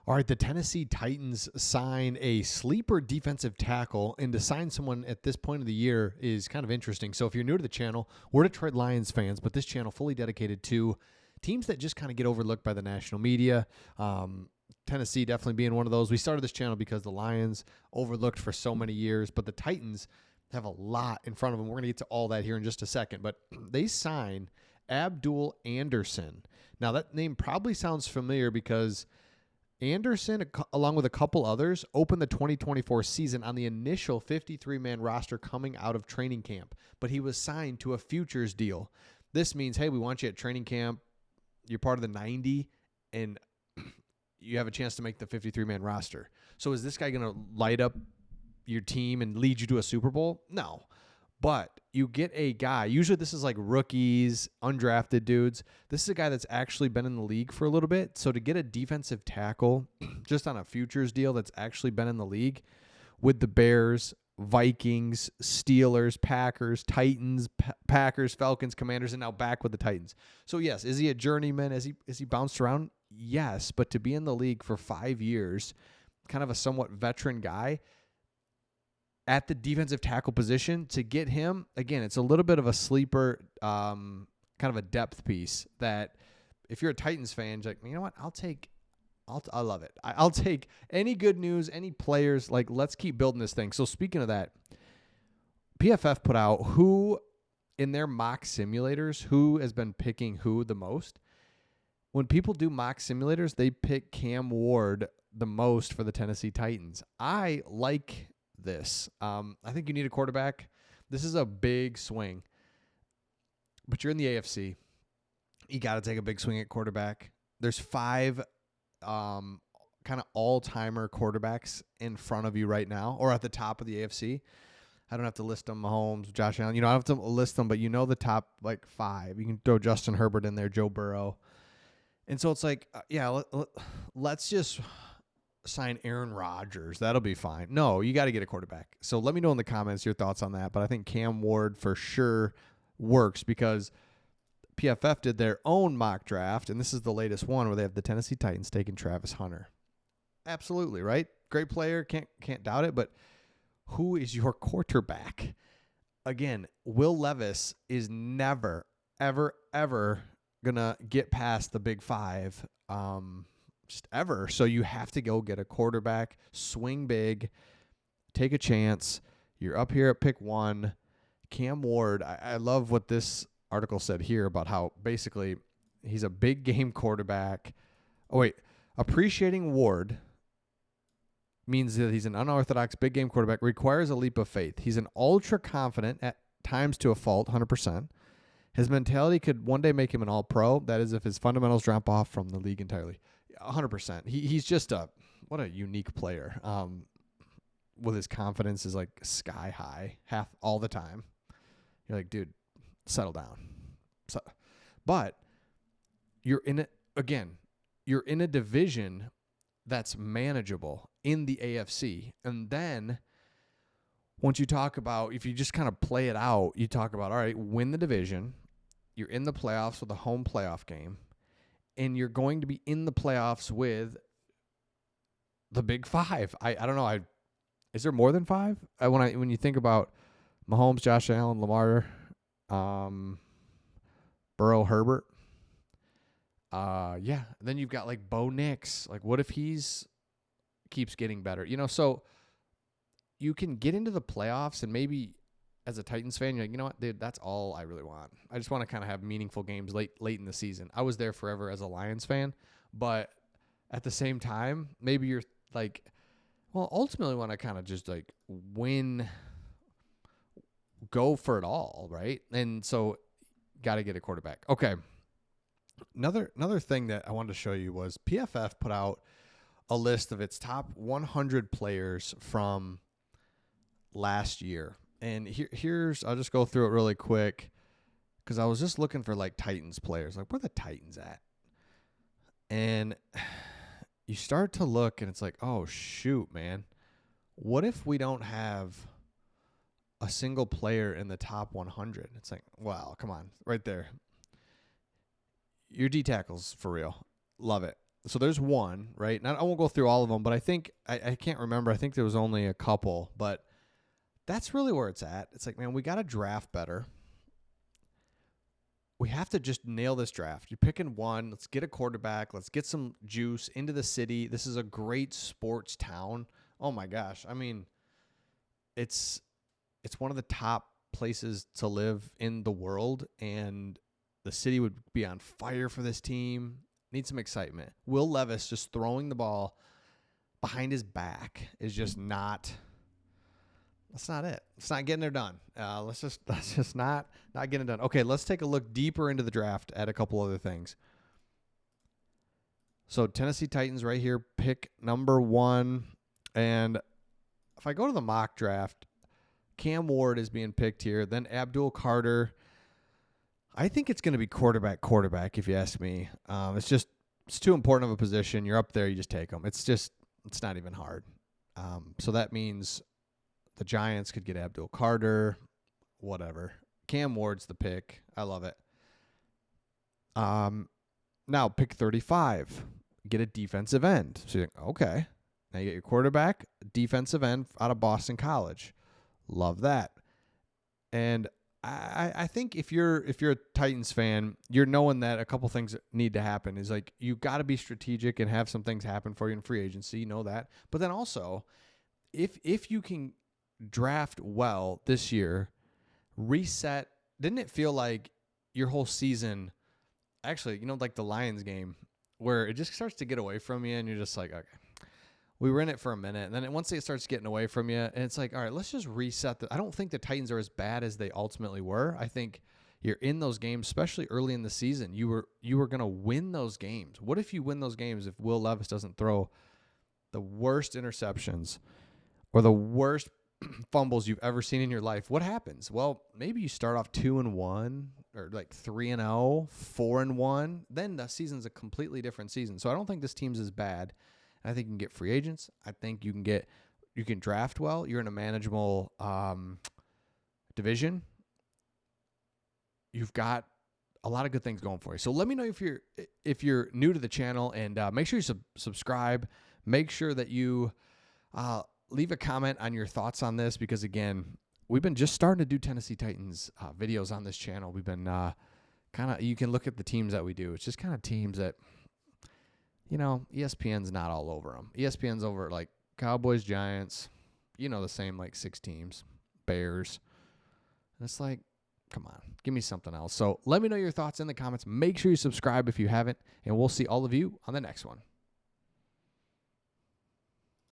All right, the Tennessee Titans sign a sleeper defensive tackle, and to sign someone at this point of the year is kind of interesting. So if you're new to the channel, we're Detroit Lions fans, but this channel fully dedicated to teams that just kind of get overlooked by the national media. Tennessee definitely being one of those. We started this channel because the Lions overlooked for so many years, but the Titans have a lot in front of them. We're going to get to all that here in just a second, but they sign Abdul Anderson. Now, that name probably sounds familiar because Anderson, along with a couple others, opened the 2024 season on the initial 53-man roster coming out of training camp, but he was signed to a futures deal. This means, hey, we want you at training camp. You're part of the 90, and you have a chance to make the 53-man roster. So is this guy going to light up your team and lead you to a Super Bowl? No. But you get a guy, usually this is like rookies, undrafted dudes. This is a guy that's actually been in the league for a little bit. So to get a defensive tackle just on a futures deal that's actually been in the league with the Bears, Vikings, Steelers, Packers, Titans, Packers, Falcons, Commanders, and now back with the Titans. So yes, is he a journeyman? Is he bounced around? Yes, but to be in the league for 5 years, kind of a somewhat veteran guy, at the defensive tackle position, to get him, again, it's a little bit of a sleeper, kind of a depth piece that if you're a Titans fan, you're like, you know what, I love it. I'll take any good news, any players, like let's keep building this thing. So speaking of that, PFF put out who in their mock simulators, who has been picking who the most. When people do mock simulators, they pick Cam Ward the most for the Tennessee Titans. I like this. I think you need a quarterback. This is a big swing, but you're in the AFC. You got to take a big swing at quarterback. There's 5 kind of all-timer quarterbacks in front of you right now, or at the top of the AFC. I don't have to list them, Mahomes, Josh Allen. I don't have to list them, but you know the top like 5. You can throw Justin Herbert in there, Joe Burrow. And so it's like, let's just sign Aaron Rodgers. That'll be fine. No, you got to get a quarterback. So let me know in the comments your thoughts on that. But I think Cam Ward for sure works because PFF did their own mock draft, and this is the latest one where they have the Tennessee Titans taking Travis Hunter. Absolutely, right? Great player, can't doubt it, but who is your quarterback? Again, Will Levis is never, ever, ever going to get past the Big 5. Just ever. So you have to go get a quarterback, swing big, take a chance. You're up here at pick 1. Cam Ward, I love what this article said here about how basically he's a big game quarterback. Oh, wait. Appreciating Ward means that he's an unorthodox big game quarterback, requires a leap of faith. He's an ultra confident, at times to a fault, 100%. His mentality could one day make him an all-pro. That is if his fundamentals drop off from the league entirely. 100%. He's just what a unique player. With his confidence is like sky high, all the time. You're like, dude, settle down. But you're in a division that's manageable in the AFC. And then once you talk about, if you just kind of play it out, you talk about, all right, win the division. You're in the playoffs with a home playoff game. And you're going to be in the playoffs with the Big 5. I don't know. Is there more than 5? When you think about Mahomes, Josh Allen, Lamar, Burrow, Herbert. Yeah. And then you've got like Bo Nix. Like, what if he's keeps getting better? So you can get into the playoffs and maybe as a Titans fan, you're like, you know what, dude, that's all I really want. I just want to kind of have meaningful games late in the season. I was there forever as a Lions fan, but at the same time, maybe you're like, well, ultimately want to kind of just like win, go for it all, right? And so got to get a quarterback. Okay. Another thing that I wanted to show you was PFF put out a list of its top 100 players from last year. And here's, I'll just go through it really quick because I was just looking for like Titans players. Like, where are the Titans at? And you start to look and it's like, oh, shoot, man. What if we don't have a single player in the top 100? It's like, wow, come on, right there. Your D tackles for real. Love it. So there's one, right? Now, I won't go through all of them, but I think I can't remember. I think there was only a couple, but that's really where it's at. It's like, man, we got to draft better. We have to just nail this draft. You're picking one. Let's get a quarterback. Let's get some juice into the city. This is a great sports town. Oh my gosh. I mean, it's one of the top places to live in the world, and the city would be on fire for this team. Need some excitement. Will Levis just throwing the ball behind his back is just not. That's not it. It's not getting it done. Let's just not getting it done. Okay, let's take a look deeper into the draft at a couple other things. So Tennessee Titans right here, pick number 1. And if I go to the mock draft, Cam Ward is being picked here. Then Abdul Carter. I think it's going to be quarterback, if you ask me. It's too important of a position. You're up there, you just take them. It's not even hard. So that means the Giants could get Abdul Carter, whatever. Cam Ward's the pick. I love it. Now pick 35. Get a defensive end. So you think, okay. Now you get your quarterback, defensive end out of Boston College. Love that. And I think if you're a Titans fan, you're knowing that a couple things need to happen. Is like you got to be strategic and have some things happen for you in free agency. You know that. But then also, if you can draft well this year, reset. Didn't it feel like your whole season, actually, like the Lions game, where it just starts to get away from you and you're just like, okay, we were in it for a minute. And then once it starts getting away from you, and it's like, all right, let's just reset. I don't think the Titans are as bad as they ultimately were. I think you're in those games, especially early in the season. You were going to win those games. What if you win those games if Will Levis doesn't throw the worst interceptions or the worst fumbles you've ever seen in your life? What happens? Well, maybe you start off 2-1 or like 3-0, 4-1. Then the season's a completely different season. So I don't think this team's as bad. I think you can get free agents. I think you can draft well. You're in a manageable division. You've got a lot of good things going for you. So let me know if you're new to the channel, and make sure you subscribe. Make sure that you leave a comment on your thoughts on this, because again, we've been just starting to do Tennessee Titans videos on this channel. We've been you can look at the teams that we do. It's just kind of teams that, ESPN's not all over them. ESPN's over like Cowboys, Giants, the same like 6 teams, Bears. And it's like, come on, give me something else. So let me know your thoughts in the comments. Make sure you subscribe if you haven't, and we'll see all of you on the next one.